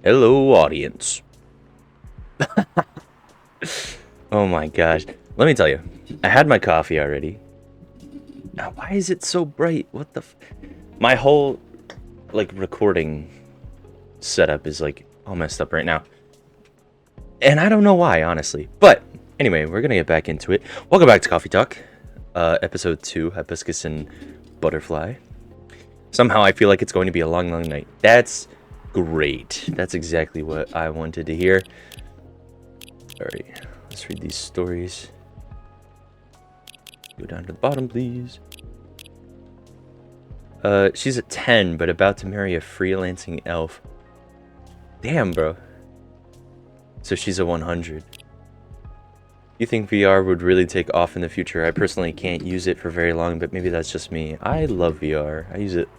Hello, audience. Oh my gosh. Let me tell you, I had my coffee already. Why is it so bright? What the my whole, recording setup is, all messed up right now. And I don't know why, honestly. But, anyway, we're gonna get back into it. Welcome back to Coffee Talk. Episode 2, Hibiscus and Butterfly. Somehow I feel like it's going to be a long, long night. That's great. That's exactly what I wanted to hear. Alright, let's read these stories. Go down to the bottom, please. She's a 10, but about to marry a freelancing elf. Damn, bro. So she's a 100. You think VR would really take off in the future? I personally can't use it for very long, but maybe that's just me. I love VR. I use it.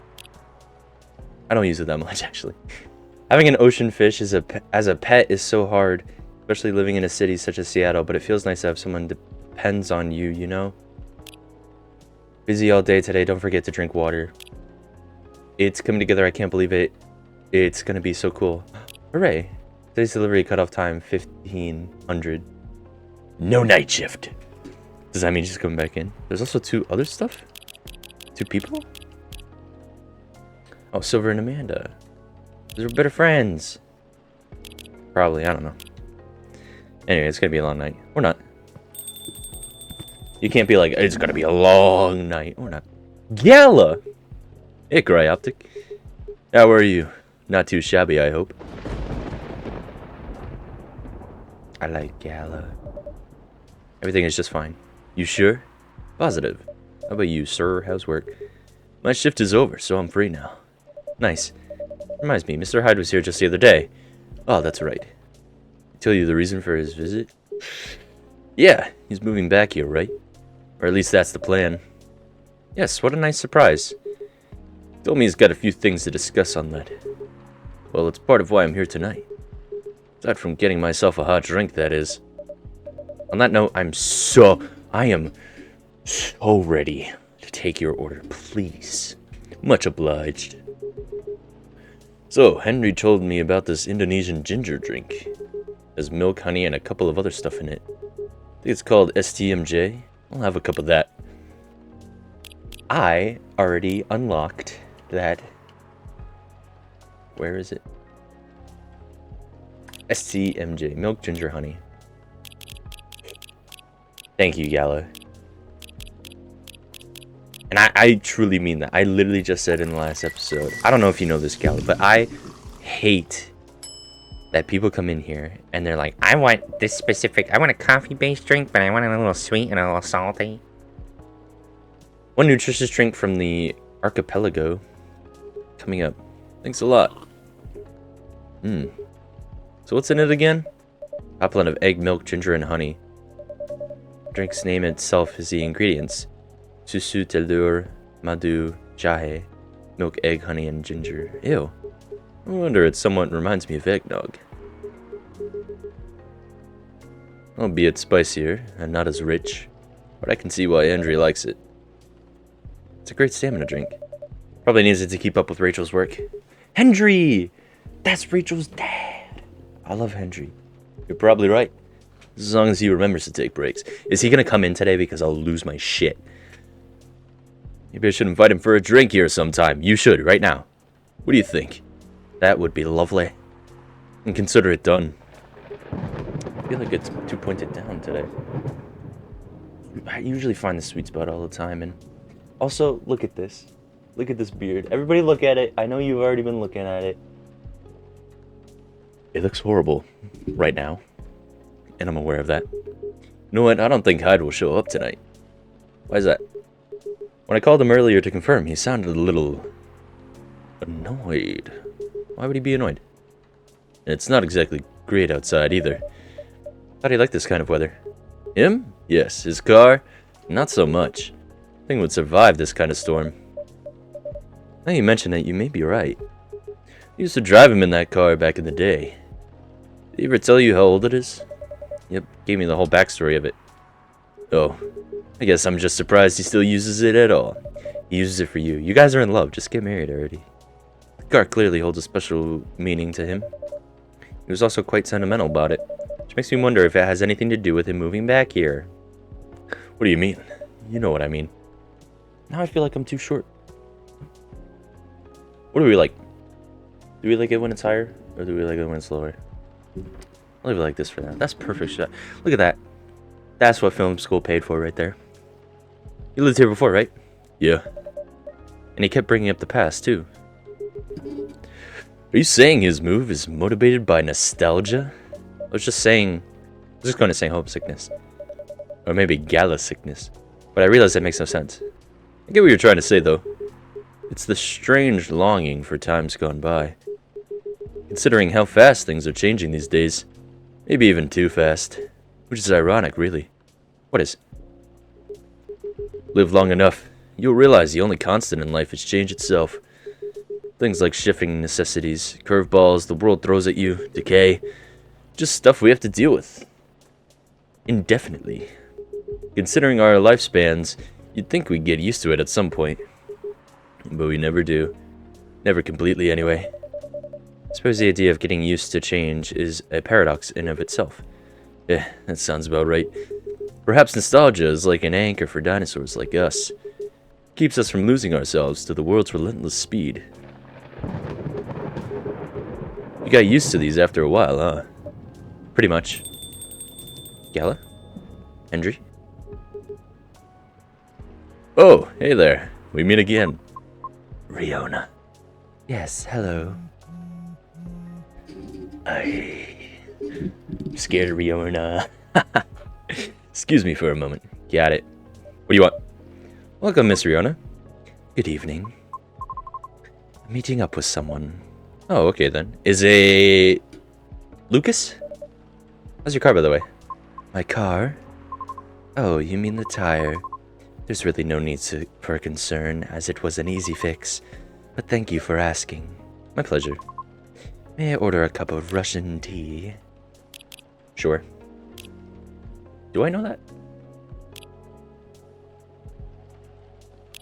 I don't use it that much, actually. Having an ocean fish as a pet is so hard, especially living in a city such as Seattle, but it feels nice to have someone depends on you, you know? Busy all day today. Don't forget to drink water. It's coming together. I can't believe it. It's gonna be so cool. Hooray. Today's delivery cutoff time, 1500. No night shift. Does that mean she's coming back in? There's also 2 other stuff? 2 people? Oh, Silver and Amanda. They're better friends. Probably, I don't know. Anyway, it's gonna be a long night. Or not. You can't be like, it's gonna be a long night. Or not. Gala! Hey, Gray Optic. How are you? Not too shabby, I hope. I like Gala. Everything is just fine. You sure? Positive. How about you, sir? How's work? My shift is over, so I'm free now. Nice. Reminds me, Mr. Hyde was here just the other day. Oh, that's right. Tell you the reason for his visit? Yeah, he's moving back here, right? Or at least that's the plan. Yes, what a nice surprise. Told me he's got a few things to discuss on that. Well, it's part of why I'm here tonight. Aside from getting myself a hot drink, that is. On that note, I am so ready to take your order, please. Much obliged. So, Henry told me about this Indonesian ginger drink. There's milk, honey, and a couple of other stuff in it. I think it's called STMJ. I'll have a cup of that. I already unlocked that. Where is it? STMJ, milk, ginger, honey. Thank you, Gala. And I truly mean that. I literally just said in the last episode, I don't know if you know this, Gala, but I hate that people come in here and they're like, I want a coffee-based drink, but I want it a little sweet and a little salty. One nutritious drink from the archipelago coming up. Thanks a lot. So what's in it again? A blend of egg, milk, ginger, and honey. Drink's name itself is the ingredients. Susu, telur, madu, jahe, milk, egg, honey, and ginger. Ew. I wonder it somewhat reminds me of eggnog. Albeit spicier and not as rich, but I can see why Andrew likes it. It's a great stamina drink. Probably needs it to keep up with Rachel's work. Hendry! That's Rachel's dad! I love Hendry. You're probably right. As long as he remembers to take breaks. Is he gonna come in today? Because I'll lose my shit. Maybe I should invite him for a drink here sometime. You should, right now. What do you think? That would be lovely. And consider it done. I feel like it's too pointed down today. I usually find the sweet spot all the time. And also, look at this. Look at this beard. Everybody look at it. I know you've already been looking at it. It looks horrible right now. And I'm aware of that. You know what? I don't think Hyde will show up tonight. Why is that? When I called him earlier to confirm, he sounded a little annoyed. Why would he be annoyed? And it's not exactly great outside either. Thought he liked this kind of weather. Him? Yes. His car? Not so much. Thing would survive this kind of storm. Now you mention it, you may be right. I used to drive him in that car back in the day. Did he ever tell you how old it is? Yep, gave me the whole backstory of it. Oh, I guess I'm just surprised he still uses it at all. He uses it for you. You guys are in love. Just get married already. The car clearly holds a special meaning to him. He was also quite sentimental about it, which makes me wonder if it has anything to do with him moving back here. What do you mean? You know what I mean. Now I feel like I'm too short. What do we like? Do we like it when it's higher, or do we like it when it's lower? I'll leave it like this for now. That's perfect shot. Look at that. That's what film school paid for right there. You lived here before, right? Yeah. And he kept bringing up the past, too. Are you saying his move is motivated by nostalgia? I was just going to say homesickness. Or maybe gala sickness. But I realize that makes no sense. I get what you're trying to say, though. It's the strange longing for times gone by. Considering how fast things are changing these days. Maybe even too fast. Which is ironic, really. What is? Live long enough, you'll realize the only constant in life is change itself. Things like shifting necessities, curveballs the world throws at you, decay. Just stuff we have to deal with. Indefinitely. Considering our lifespans, you'd think we'd get used to it at some point. But we never do. Never completely, anyway. I suppose the idea of getting used to change is a paradox in of itself. Yeah, that sounds about right. Perhaps nostalgia is like an anchor for dinosaurs like us. Keeps us from losing ourselves to the world's relentless speed. You got used to these after a while, huh? Pretty much. Gala? Hendry? Oh, hey there. We meet again. Riona. Yes, hello. I'm scared of Riona. Excuse me for a moment. Got it. What do you want? Welcome, Miss Riona. Good evening. I'm meeting up with someone. Oh, okay then. Is it Lucas? How's your car, by the way? My car? Oh, you mean the tire. There's really no need for concern, as it was an easy fix. But thank you for asking. My pleasure. May I order a cup of Russian tea? Sure. Do I know that?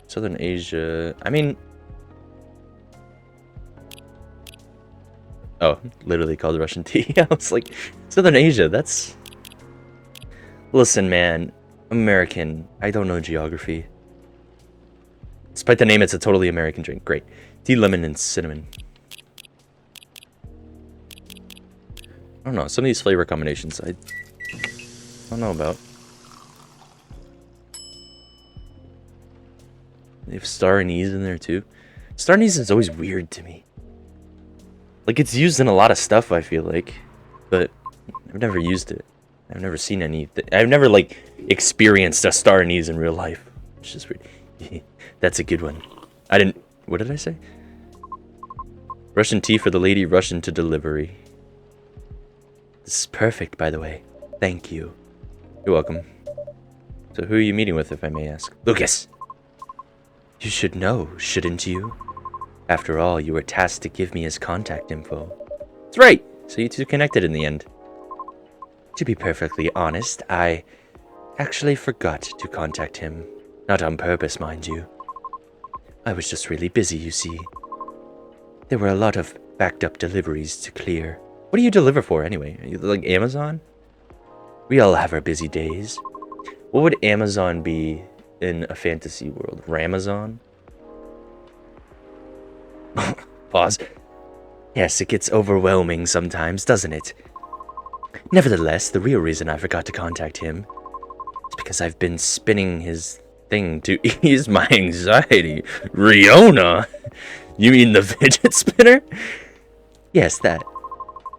Southern Asia... I mean... Oh, literally called Russian tea. I was like, Southern Asia, that's... Listen, man. American. I don't know geography. Despite the name, it's a totally American drink. Great. Tea, lemon, and cinnamon. I don't know. Some of these flavor combinations I don't know about. They have star anise in there too. Star anise is always weird to me. Like, it's used in a lot of stuff, I feel like. But I've never used it. I've never seen any... I've never, like, experienced a star anise in real life. It's just weird. That's a good one. I didn't... What did I say? Russian tea for the lady, Russian to delivery. This is perfect, by the way. Thank you. You're welcome. So who are you meeting with, if I may ask? Lucas! You should know, shouldn't you? After all, you were tasked to give me his contact info. That's right! So you two connected in the end. To be perfectly honest, I actually forgot to contact him. Not on purpose, mind you. I was just really busy, you see. There were a lot of backed up deliveries to clear. What do you deliver for, anyway? Are you like Amazon? We all have our busy days. What would Amazon be in a fantasy world? Ramazon? Pause. Yes, it gets overwhelming sometimes, doesn't it? Nevertheless, the real reason I forgot to contact him is because I've been spinning his thing to ease my anxiety. Riona? You mean the fidget spinner? Yes, that.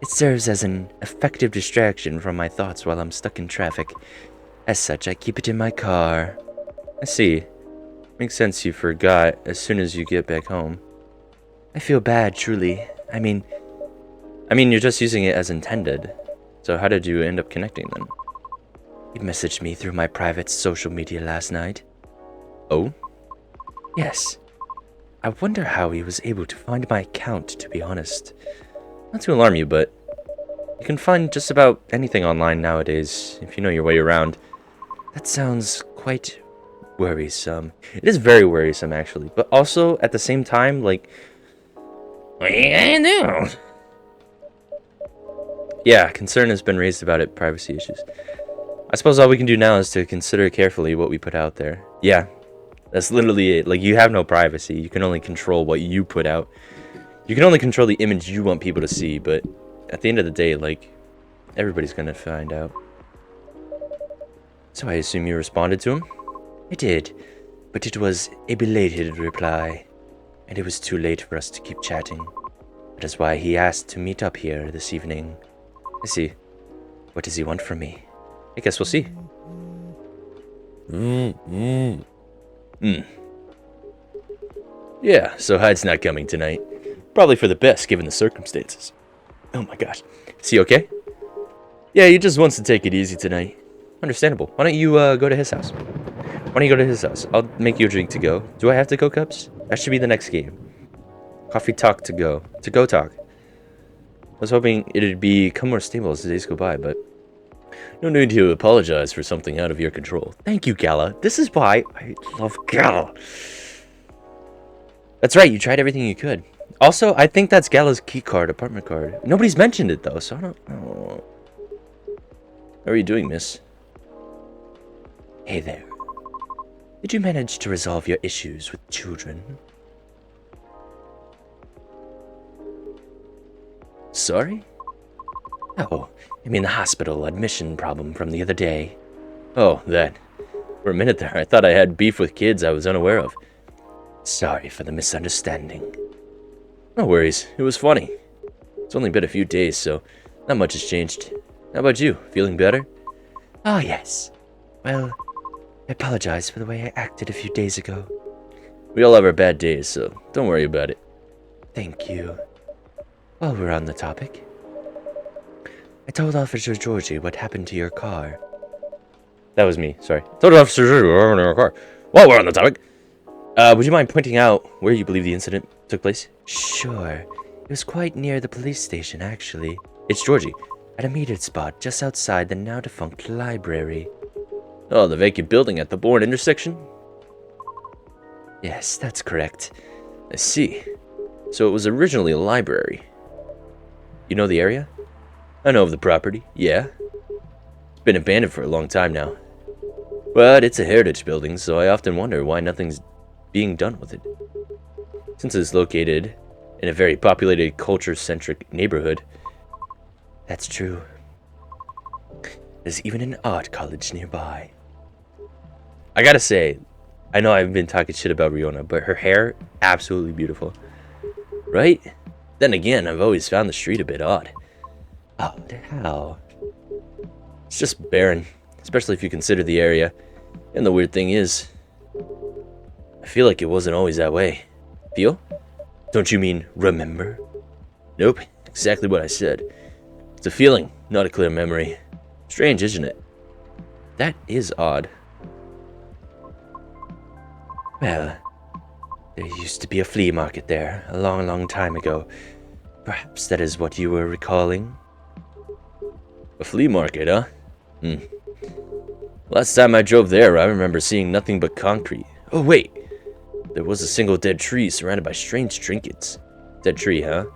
It serves as an effective distraction from my thoughts while I'm stuck in traffic. As such, I keep it in my car. I see. Makes sense you forgot as soon as you get back home. I feel bad, truly. I mean, you're just using it as intended. So how did you end up connecting then? He messaged me through my private social media last night. Oh? Yes. I wonder how he was able to find my account, to be honest. Not to alarm you, but you can find just about anything online nowadays, if you know your way around. That sounds quite worrisome. It is very worrisome, actually. But also, at the same time, like... What are you gonna do? Yeah, concern has been raised about it, privacy issues. I suppose all we can do now is to consider carefully what we put out there. Yeah, that's literally it. Like, you have no privacy. You can only control what you put out. You can only control the image you want people to see, but at the end of the day, like, everybody's gonna find out. So I assume you responded to him? I did, but it was a belated reply, and it was too late for us to keep chatting. That is why he asked to meet up here this evening. I see. What does he want from me? I guess we'll see. Yeah, so Hyde's not coming tonight. Probably for the best, given the circumstances. Oh my gosh. Is he okay? Yeah, he just wants to take it easy tonight. Understandable. Why don't you go to his house? Why don't you go to his house? I'll make you a drink to go. Do I have to-go cups? That should be the next game. Coffee talk to go. To-go talk. I was hoping it'd become more stable as the days go by, but... No need to apologize for something out of your control. Thank you, Gala. This is why I love Gala. That's right, you tried everything you could. Also, I think that's Gala's key card, apartment card. Nobody's mentioned it, though, so I don't know. How are you doing, miss? Hey there. Did you manage to resolve your issues with children? Sorry? Oh, I mean the hospital admission problem from the other day. Oh, that. For a minute there, I thought I had beef with kids I was unaware of. Sorry for the misunderstanding. No worries, it was funny. It's only been a few days, so not much has changed. How about you? Feeling better? Oh, yes. Well, I apologize for the way I acted a few days ago. We all have our bad days, so don't worry about it. Thank you. While we're on the topic, I told Officer Georgie what happened to your car. That was me, sorry. Told Officer Georgie what happened to your car. While we're on the topic, would you mind pointing out where you believe the incident took place? Sure. It was quite near the police station, actually. It's Georgie. At a metered spot just outside the now-defunct library. Oh, the vacant building at the Bourne intersection? Yes, that's correct. I see. So it was originally a library. You know the area? I know of the property, yeah. It's been abandoned for a long time now. But it's a heritage building, so I often wonder why nothing's being done with it. Since it's located in a very populated, culture-centric neighborhood. That's true. There's even an art college nearby. I gotta say, I know I've been talking shit about Riona, but her hair, absolutely beautiful. Right? Then again, I've always found the street a bit odd. Odd? How? It's just barren, especially if you consider the area. And the weird thing is, I feel like it wasn't always that way. Feel? Don't you mean remember? Nope, exactly what I said. It's a feeling, not a clear memory. Strange, isn't it? That is odd. Well, there used to be a flea market there a long, long time ago. Perhaps that is what you were recalling? A flea market, huh? Last time I drove there, I remember seeing nothing but concrete. Oh, wait. There was a single dead tree surrounded by strange trinkets. Dead tree, huh?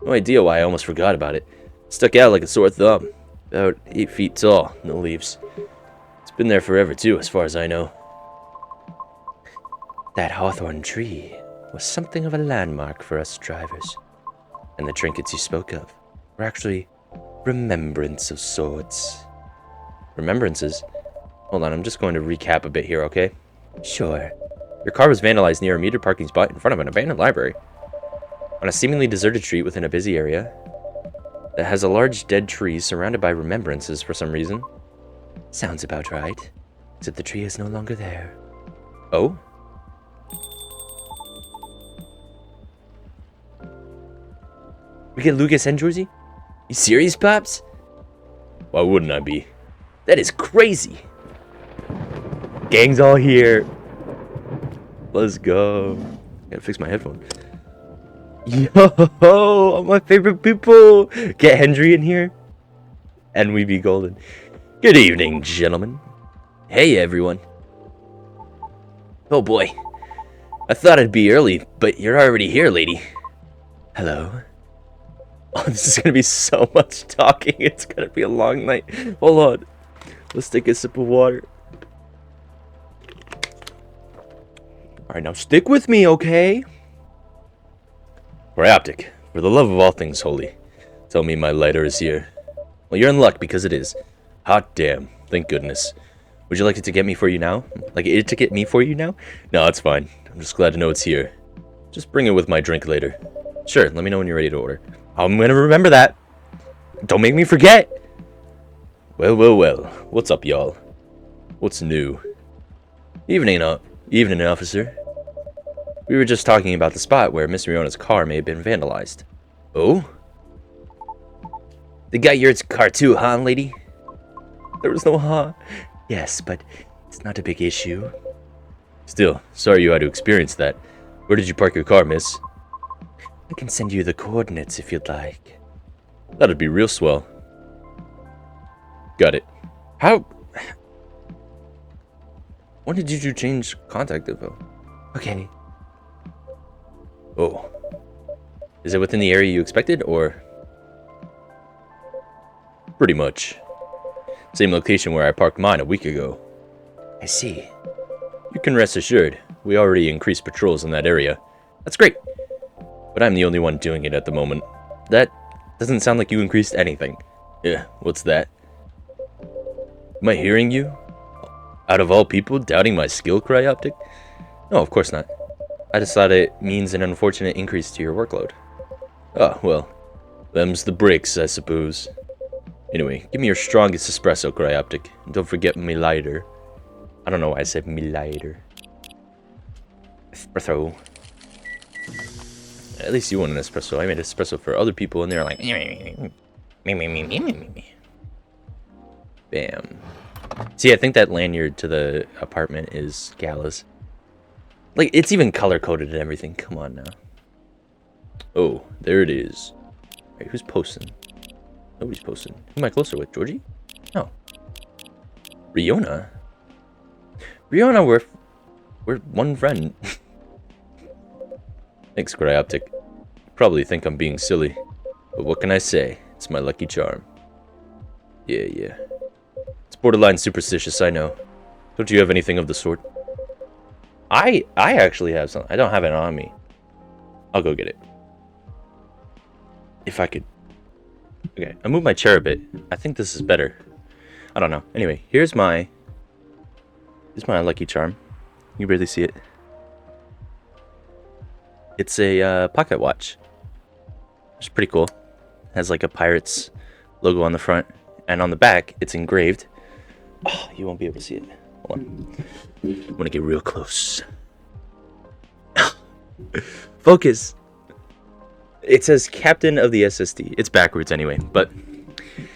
No idea why I almost forgot about it. Stuck out like a sore thumb. About 8 feet tall, no leaves. It's been there forever, too, as far as I know. That hawthorn tree was something of a landmark for us drivers. And the trinkets you spoke of were actually remembrance of sorts. Remembrances? Hold on, I'm just going to recap a bit here, okay? Sure. Your car was vandalized near a metered parking spot in front of an abandoned library. On a seemingly deserted street within a busy area that has a large dead tree surrounded by remembrances for some reason. Sounds about right. Except the tree is no longer there. Oh? We get Lucas and Georgie? You serious, Pops? Why wouldn't I be? That is crazy. Gang's all here. Let's go. Gotta fix my headphone. Yo, all my favorite people. Get Hendry in here, and we be golden. Good evening, gentlemen. Hey, everyone. Oh boy. I thought I'd be early, but you're already here, lady. Hello. Oh, this is gonna be so much talking. It's gonna be a long night. Hold on. Let's take a sip of water. Alright, now stick with me, okay? Cryoptic, for the love of all things holy, tell me my lighter is here. Well, you're in luck because it is. Hot damn. Thank goodness. Would you like it to get me for you now? Like it to get me for you now? No, it's fine. I'm just glad to know it's here. Just bring it with my drink later. Sure, let me know when you're ready to order. I'm gonna remember that. Don't make me forget. Well, well, well. What's up, y'all? What's new? Evening, officer. We were just talking about the spot where Miss Riona's car may have been vandalized. Oh? They got your car too, huh, lady? There was no huh. Yes, but it's not a big issue. Still, sorry you had to experience that. Where did you park your car, miss? I can send you the coordinates if you'd like. That'd be real swell. Got it. How? When did you change contact info? Okay. Oh. Is it within the area you expected, or? Pretty much. Same location where I parked mine a week ago. I see. You can rest assured, we already increased patrols in that area. That's great. But I'm the only one doing it at the moment. That doesn't sound like you increased anything. Yeah, what's that? Am I hearing you? Out of all people, doubting my skill, Cryoptic? No, of course not. I just thought it means an unfortunate increase to your workload. Oh, well. Them's the breaks, I suppose. Anyway, give me your strongest espresso, Cryoptic. And don't forget me lighter. I don't know why I said me lighter. Espresso. At least you want an espresso. I made espresso for other people and they're like... Bam. See, I think that lanyard to the apartment is Gala's. Like, it's even color-coded and everything. Come on now. Oh, there it is. Alright, who's posting? Nobody's posting. Who am I closer with? Georgie? No. Riona? Riona, we're one friend. Thanks, Cryoptic. You probably think I'm being silly. But what can I say? It's my lucky charm. Yeah. It's borderline superstitious, I know. Don't you have anything of the sort? I actually have some. I don't have it on me. I'll go get it. If I could. Okay, I moved my chair a bit. I think this is better. I don't know. Anyway, here's my lucky charm. You can barely see it. It's a pocket watch. It's pretty cool. It has like a pirate's logo on the front, and on the back it's engraved. Oh, you won't be able to see it. Hold on. I'm gonna get real close. Focus. It says Captain of the SSD. It's backwards anyway, but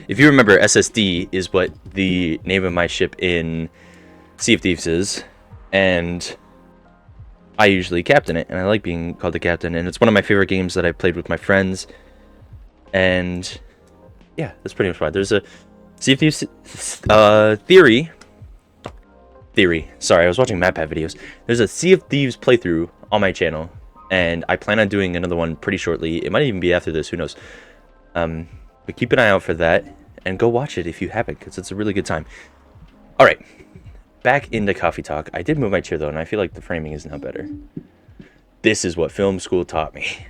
if you remember, SSD is what the name of my ship in Sea of Thieves is, and I usually captain it, and I like being called the captain, and it's one of my favorite games that I played with my friends, and yeah, that's pretty much why. There's a Sea of Thieves theory. Sorry, I was watching MatPat videos. There's a Sea of Thieves playthrough on my channel, and I plan on doing another one pretty shortly. It might even be after this, who knows. But keep an eye out for that, and go watch it if you haven't, because it's a really good time. Alright, back into coffee talk. I did move my chair though, and I feel like the framing is now better. This is what film school taught me.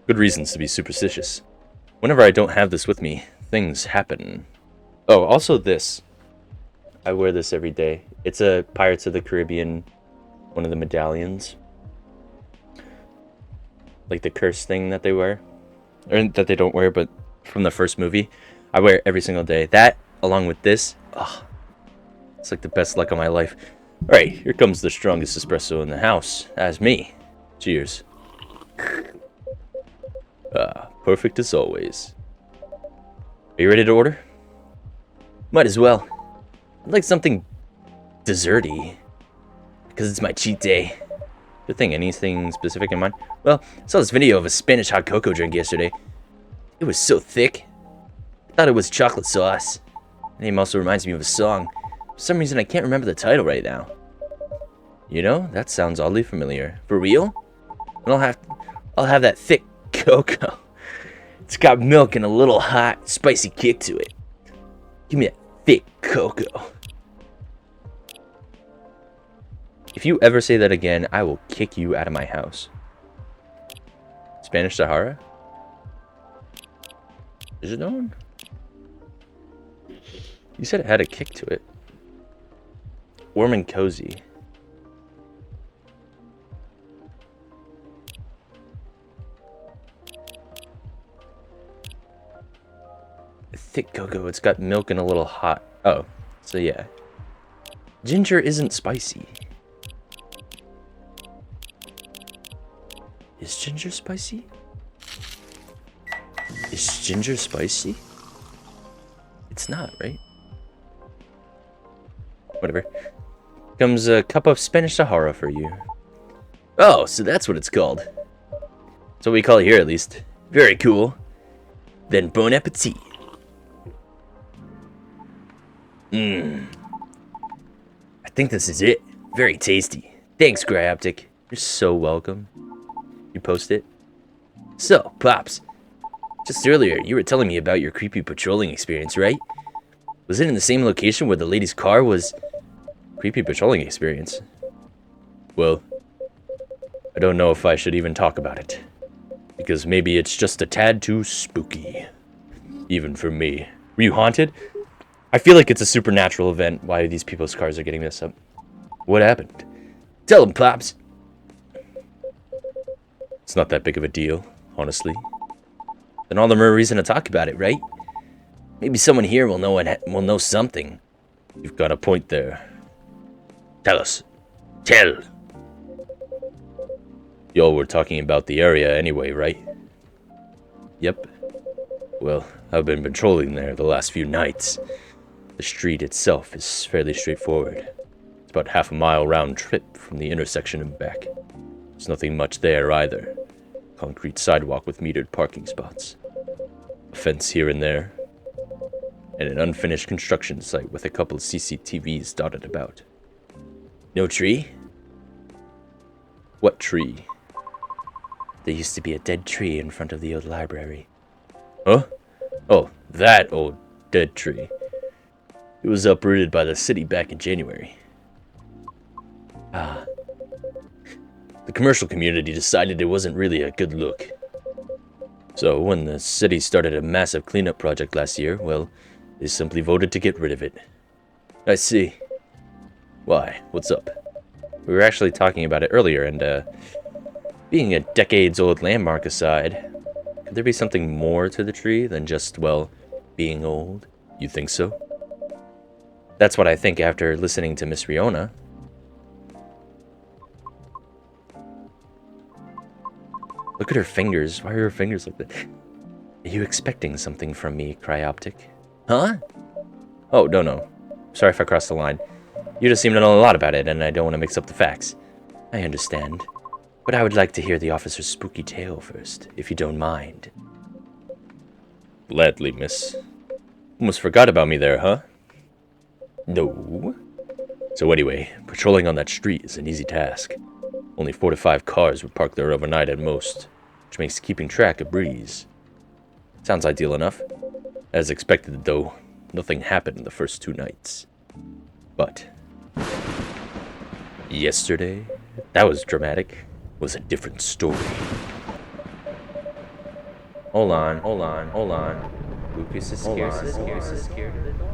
Good reasons to be superstitious. Whenever I don't have this with me, things happen. Oh, also this. I wear this every day. It's a Pirates of the Caribbean, one of the medallions. Like the curse thing that they wear. Or that they don't wear, but from the first movie. I wear it every single day. That, along with this, it's like the best luck of my life. Alright, here comes the strongest espresso in the house. As me. Cheers. Perfect as always. Are you ready to order? Might as well. I'd like something desserty. Because it's my cheat day. Good thing, anything specific in mind? Well, I saw this video of a Spanish hot cocoa drink yesterday. It was so thick. I thought it was chocolate sauce. The name also reminds me of a song. For some reason, I can't remember the title right now. You know, that sounds oddly familiar. For real? And I'll have that thick cocoa. It's got milk and a little hot, spicy kick to it. Give me that thick cocoa. If you ever say that again, I will kick you out of my house. Spanish Sahara? Is it on? You said it had a kick to it. Warm and cozy. Thick cocoa, it's got milk and a little hot. Oh, so yeah. Ginger isn't spicy. Is ginger spicy? Is ginger spicy? It's not, right? Whatever. Comes a cup of Spanish Sahara for you. Oh, so that's what it's called. That's what we call it here, at least. Very cool. Then bon appetit. Mmm. I think this is it. Very tasty. Thanks, Cryoptic. You're so welcome. You post it? So, Pops. Just earlier, you were telling me about your creepy patrolling experience, right? Was it in the same location where the lady's car was... Creepy patrolling experience? Well, I don't know if I should even talk about it. Because maybe it's just a tad too spooky. Even for me. Were you haunted? I feel like it's a supernatural event why these people's cars are getting messed up. What happened? Tell them, Pops. It's not that big of a deal, honestly. Then all the more reason to talk about it, right? Maybe someone here will know something. You've got a point there. Tell us. Tell. Y'all were talking about the area anyway, right? Yep. Well, I've been patrolling there the last few nights. The street itself is fairly straightforward. It's about half a mile round trip from the intersection and back. There's nothing much there either. Concrete sidewalk with metered parking spots. A fence here and there. And an unfinished construction site with a couple of CCTVs dotted about. No tree? What tree? There used to be a dead tree in front of the old library. Huh? Oh, that old dead tree. It was uprooted by the city back in January. Ah. The commercial community decided it wasn't really a good look. So when the city started a massive cleanup project last year, well, they simply voted to get rid of it. I see. Why? What's up? We were actually talking about it earlier, and being a decades-old landmark aside, could there be something more to the tree than just, well, being old? You think so? That's what I think after listening to Miss Riona. Look at her fingers. Why are her fingers like that? Are you expecting something from me, Cryoptic? Huh? Oh, no. Sorry if I crossed the line. You just seem to know a lot about it, and I don't want to mix up the facts. I understand. But I would like to hear the officer's spooky tale first, if you don't mind. Gladly, miss. Almost forgot about me there, huh? No. So anyway, patrolling on that street is an easy task. Only 4 to 5 cars would park there overnight at most, which makes keeping track a breeze. Sounds ideal enough. As expected, though, nothing happened the first 2 nights. But yesterday, that was dramatic, was a different story. Hold on. Lucas is scared of the door.